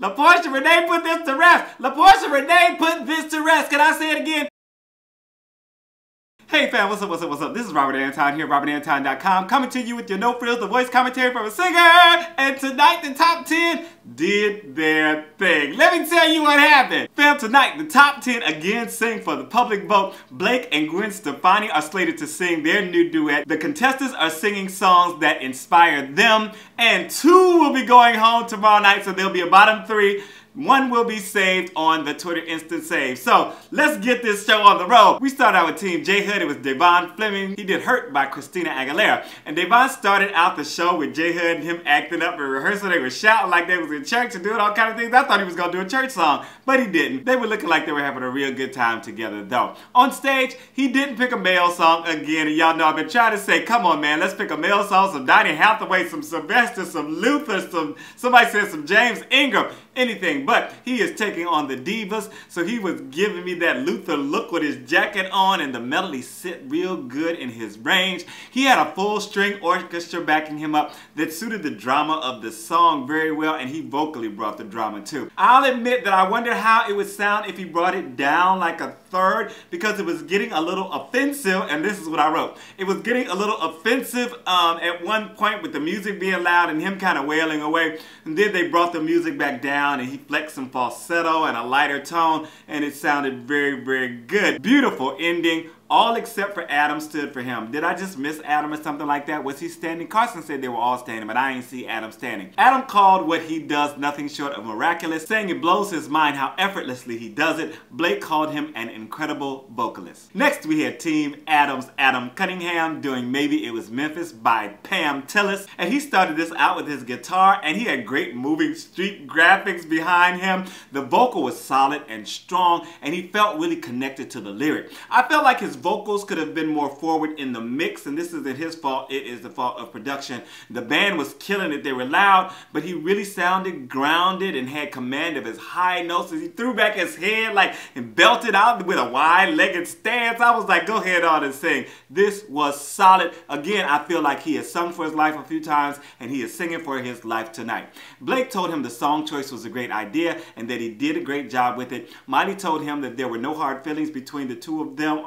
LaPortia Renee put this to rest. LaPortia Renee put this to rest. Can I say it again? Hey fam, what's up, what's up, what's up? This is Robert Anton here, robertanton.com, coming to you with your no frills, the voice commentary from a singer. And tonight the top 10 did their thing. Let me tell you what happened. Fam, tonight the top 10 again sing for the public vote. Blake and Gwen Stefani are slated to sing their new duet. The contestants are singing songs that inspire them. And 2 will be going home tomorrow night, so there'll be a bottom 3. 1 will be saved on the Twitter Instant Save. So let's get this show on the road. We started out with TeamJHud. It was Davon Fleming. He did Hurt by Christina Aguilera. And Davon started out the show with JHud and him acting up in rehearsal. They were shouting like they was in church and doing all kind of things. I thought he was going to do a church song, but he didn't. They were looking like they were having a real good time together though. On stage, he didn't pick a male song again. And y'all know I've been trying to say, come on man, let's pick a male song. Some Donny Hathaway, some Sylvester, some Luther, somebody said some James Ingram, anything. But he is taking on the divas, so he was giving me that Luther look with his jacket on, and the melody sit real good in his range. He had a full string orchestra backing him up that suited the drama of the song very well, and he vocally brought the drama too. I'll admit that I wonder how it would sound if he brought it down like a third, because it was getting a little offensive, and this is what I wrote. It was getting a little offensive at one point with the music being loud and him kind of wailing away, and then they brought the music back down and he flexed some falsetto and a lighter tone, and it sounded very, very good. Beautiful ending. All except for Adam stood for him. Did I just miss Adam or something like that? Was he standing? Carson said they were all standing, but I ain't see Adam standing. Adam called what he does nothing short of miraculous, saying it blows his mind how effortlessly he does it. Blake called him an incredible vocalist. Next we had TeamAdam's Adam Cunningham doing Maybe It Was Memphis by Tillis. And he started this out with his guitar, and he had great moving street graphics behind him. The vocal was solid and strong, and he felt really connected to the lyric. I felt like his vocals could have been more forward in the mix, and this isn't his fault, it is the fault of production. The band was killing it, they were loud, but he really sounded grounded and had command of his high notes as he threw back his head like and belted out with a wide-legged stance. I was like, go ahead on and sing. This was solid. Again, I feel like he has sung for his life a few times, and he is singing for his life tonight. Blake told him the song choice was a great idea and that he did a great job with it. Miley told him that there were no hard feelings between the two of them.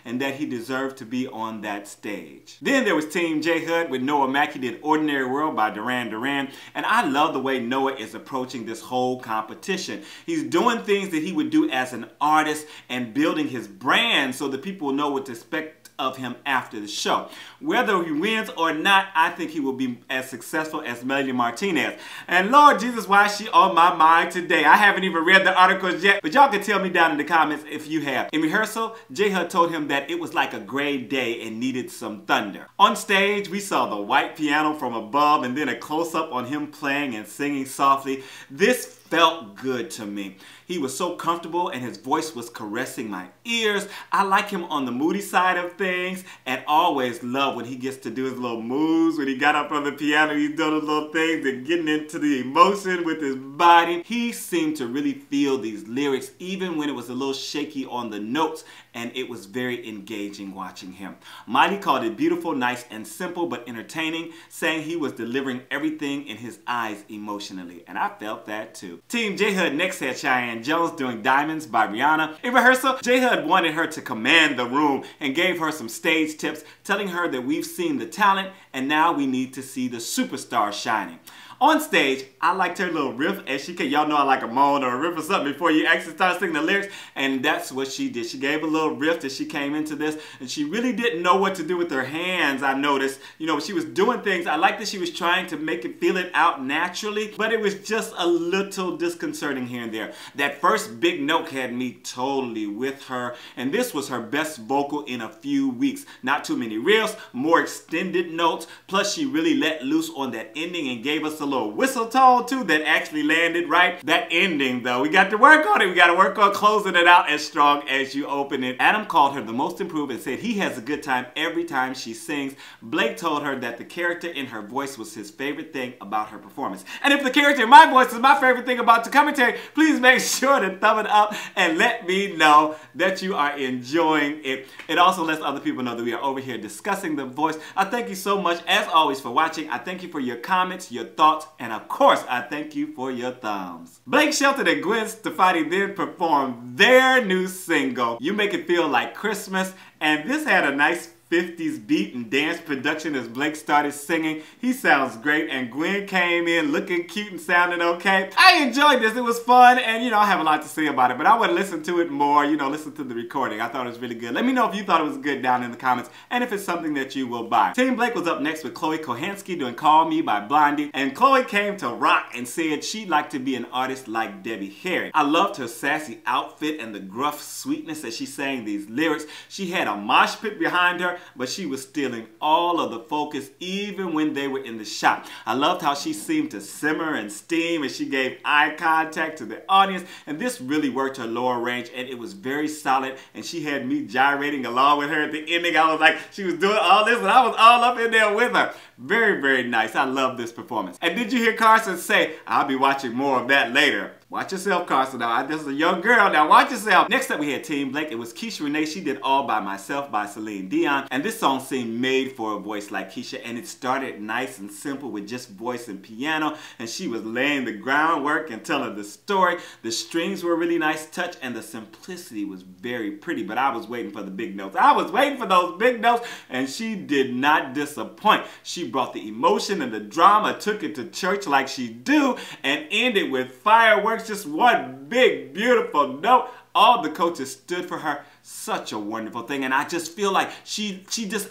And that he deserved to be on that stage. Then there was TeamJHud with Noah Mackey did Ordinary World by Duran, and I love the way Noah is approaching this whole competition. He's doing things that he would do as an artist and building his brand so that people know what to expect of him after the show. Whether he wins or not, I think he will be as successful as Melanie Martinez. And Lord Jesus, why is she on my mind today? I haven't even read the articles yet, but y'all can tell me down in the comments if you have. In rehearsal, JHud told him that it was like a gray day and needed some thunder. On stage, we saw the white piano from above and then a close-up on him playing and singing softly. This felt good to me. He was so comfortable and his voice was caressing my ears. I like him on the Moody side of things, and always love when he gets to do his little moves. When he got up on the piano, he's doing his little things and getting into the emotion with his body. He seemed to really feel these lyrics even when it was a little shaky on the notes, and it was very engaging watching him. Miley called it beautiful, nice, and simple, but entertaining, saying he was delivering everything in his eyes emotionally, and I felt that too. TeamJHud next had Shi'Ann Jones doing Diamonds by Rihanna. In rehearsal, JHud wanted her to command the room and gave her some stage tips, telling her that we've seen the talent and now we need to see the superstar shining. On stage, I liked her little riff as she could. Y'all know I like a moan or a riff or something before you actually start singing the lyrics, and that's what she did. She gave a little riff as she came into this, and she really didn't know what to do with her hands, I noticed. You know, she was doing things. I liked that she was trying to make it feel it out naturally, but it was just a little disconcerting here and there. That first big note had me totally with her, and this was her best vocal in a few weeks. Not too many reels, more extended notes, plus she really let loose on that ending and gave us a little whistle tone too that actually landed right. That ending though, we got to work on it. We got to work on closing it out as strong as you open it. Adam called her the most improved and said he has a good time every time she sings. Blake told her that the character in her voice was his favorite thing about her performance. And if the character in my voice is my favorite thing about the commentary, please make sure to thumb it up and let me know that you are enjoying it. It also lets other people know that we are over here discussing the voice. I thank you so much as always for watching. I thank you for your comments, your thoughts, thoughts, and of course, I thank you for your thumbs. Blake Shelton and Gwen Stefani then performed their new single, You Make It Feel Like Christmas, and this had a nice 50s beat and dance production as Blake started singing. He sounds great, and Gwen came in looking cute and sounding okay. I enjoyed this. It was fun, and I have a lot to say about it, but I would listen to it more, listen to the recording. I thought it was really good. Let me know if you thought it was good down in the comments, and if it's something that you will buy. TeamBlake was up next with Kohanski doing Call Me by Blondie, and Chloe came to rock and said she'd like to be an artist like Debbie Harry. I loved her sassy outfit and the gruff sweetness as she sang these lyrics. She had a mosh pit behind her, but she was stealing all of the focus even when they were in the shot. I loved how she seemed to simmer and steam as she gave eye contact to the audience, and this really worked her lower range, and it was very solid, and she had me gyrating along with her at the ending. I was like, she was doing all this, and I was all up in there with her. Very, very nice. I love this performance. And did you hear Carson say, I'll be watching more of that later? Watch yourself, Carson. Now, this is a young girl. Now, watch yourself. Next up, we had TeamBlake. It was Keisha Renee. She did All By Myself by Celine Dion. And this song seemed made for a voice like Keisha. And it started nice and simple with just voice and piano. And she was laying the groundwork and telling the story. The strings were a really nice touch. And the simplicity was very pretty. But I was waiting for the big notes. I was waiting for those big notes. And she did not disappoint. She brought the emotion and the drama, took it to church like she do, and ended with fireworks. Just one big, beautiful note. All the coaches stood for her. Such a wonderful thing, and I just feel like she just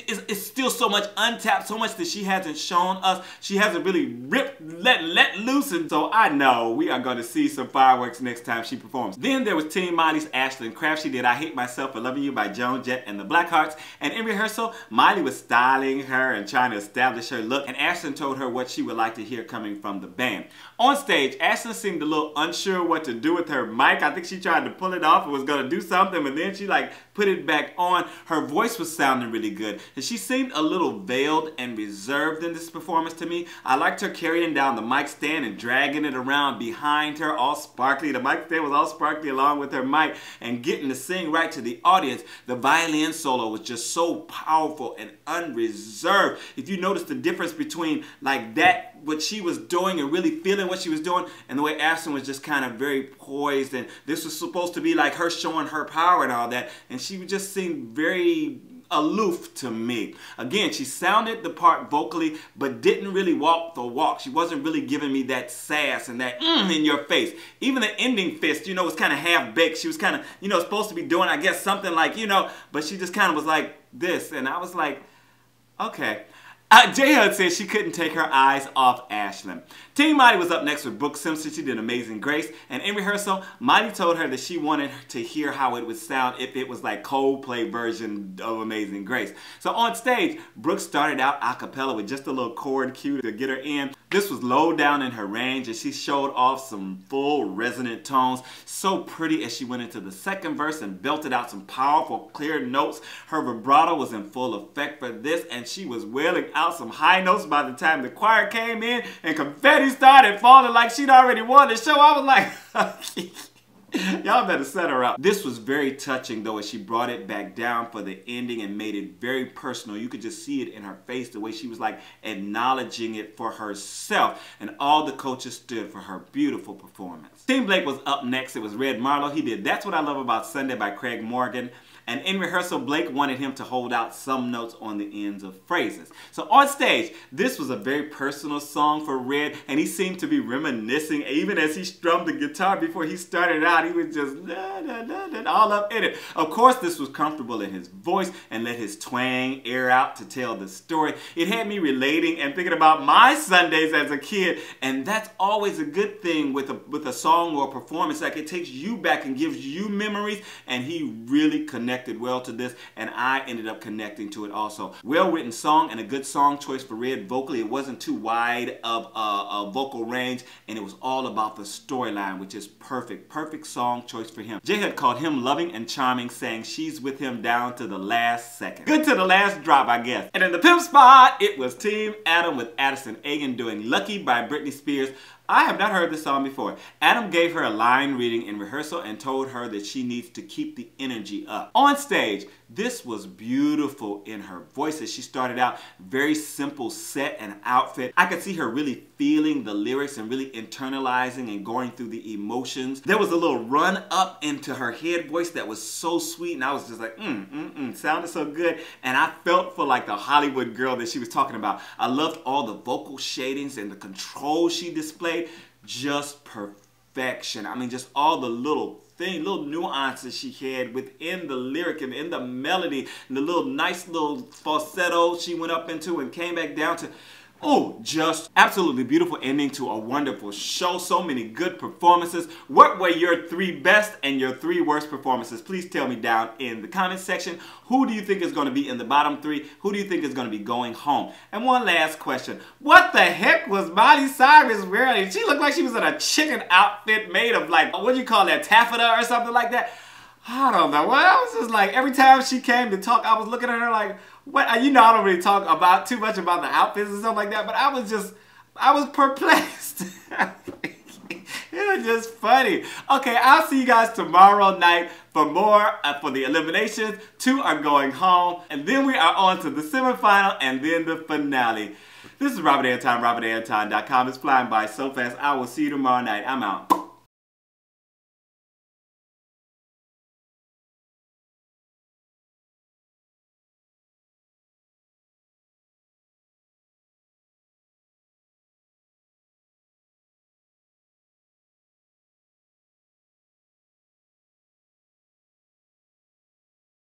is still so much untapped, so much that she hasn't shown us. She hasn't really let loose, and so I know we are going to see some fireworks next time she performs. Then there was Team Miley's Ashlyn Craft. She did I Hate Myself for Loving You by Joan Jett and the Blackhearts, and in rehearsal, Miley was styling her and trying to establish her look, and Ashlyn told her what she would like to hear coming from the band. On stage, Ashlyn seemed a little unsure what to do with her mic. I think she tried to pull it off and was going to do something, but then she put it back on. Her voice was sounding really good, and she seemed a little veiled and reserved in this performance to me. I liked her carrying down the mic stand and dragging it around behind her, all sparkly. The mic stand was all sparkly along with her mic, and getting to sing right to the audience. The violin solo was just so powerful and unreserved. If you notice the difference between that, what she was doing and really feeling what she was doing, and the way Ashlyn was just kind of very poised, and this was supposed to be like her showing her power and all that, and she just seemed very aloof to me. Again, she sounded the part vocally, but didn't really walk the walk. She wasn't really giving me that sass and that in your face. Even the ending fist, was kind of half-baked. She was kind of, supposed to be doing, I guess, something like, but she just kind of was like this, and I was like, okay. TeamJHud said she couldn't take her eyes off Ashlyn. Team Moody was up next with Brooke Simpson. She did Amazing Grace. And in rehearsal, Moody told her that she wanted to hear how it would sound if it was like Coldplay version of Amazing Grace. So on stage, Brooke started out a cappella with just a little chord cue to get her in. This was low down in her range, and she showed off some full resonant tones. So pretty as she went into the second verse and belted out some powerful, clear notes. Her vibrato was in full effect for this, and she was wailing out some high notes by the time the choir came in and confetti started falling like she'd already won the show. I was like, y'all better set her up. This was very touching though, as she brought it back down for the ending and made it very personal. You could just see it in her face, the way she was like acknowledging it for herself, and all the coaches stood for her beautiful performance. TeamBlake was up next. It was Red Marlowe. He did That's What I Love About Sunday by Craig Morgan. And in rehearsal, Blake wanted him to hold out some notes on the ends of phrases. So on stage, this was a very personal song for Red, and he seemed to be reminiscing. Even as he strummed the guitar before he started out, he was just all up in it. Of course, this was comfortable in his voice and let his twang air out to tell the story. It had me relating and thinking about my Sundays as a kid, and that's always a good thing with a song or a performance. Like, it takes you back and gives you memories, and he really connected well to this, and I ended up connecting to it also. Well-written song and a good song choice for Red vocally. It wasn't too wide of a vocal range, and it was all about the storyline, which is perfect. Perfect song choice for him. TeamJHud called him loving and charming, saying she's with him down to the last second. Good to the last drop, I guess. And in the pimp spot, it was TeamAdam with Addison Agan doing Lucky by Britney Spears. I have not heard this song before. Adam gave her a line reading in rehearsal and told her that she needs to keep the energy up. On stage, this was beautiful in her voice as she started out. Very simple set and outfit. I could see her really feeling the lyrics and really internalizing and going through the emotions. There was a little run up into her head voice that was so sweet, and I was just like, sounded so good. And I felt for like the Hollywood girl that she was talking about. I loved all the vocal shadings and the control she displayed. Just perfection. I mean, just all the little nuances she had within the lyric and in the melody, and the nice little falsetto she went up into and came back down to. Oh, just absolutely beautiful ending to a wonderful show. So many good performances. What were your 3 best and your 3 worst performances? Please tell me down in the comments section. Who do you think is going to be in the bottom 3? Who do you think is going to be going home? And one last question. What the heck was Miley Cyrus wearing? She looked like she was in a chicken outfit made of like, what do you call that, taffeta or something like that? I don't know. Well, I was just like, every time she came to talk, I was looking at her like, what? You know, I don't really talk about too much about the outfits and stuff like that, but I was perplexed. It was just funny. Okay, I'll see you guys tomorrow night for more for the eliminations. 2 are going home, and then we are on to the semifinal and then the finale. This is Robert Anton, RobertAnton.com. It's flying by so fast. I will see you tomorrow night. I'm out.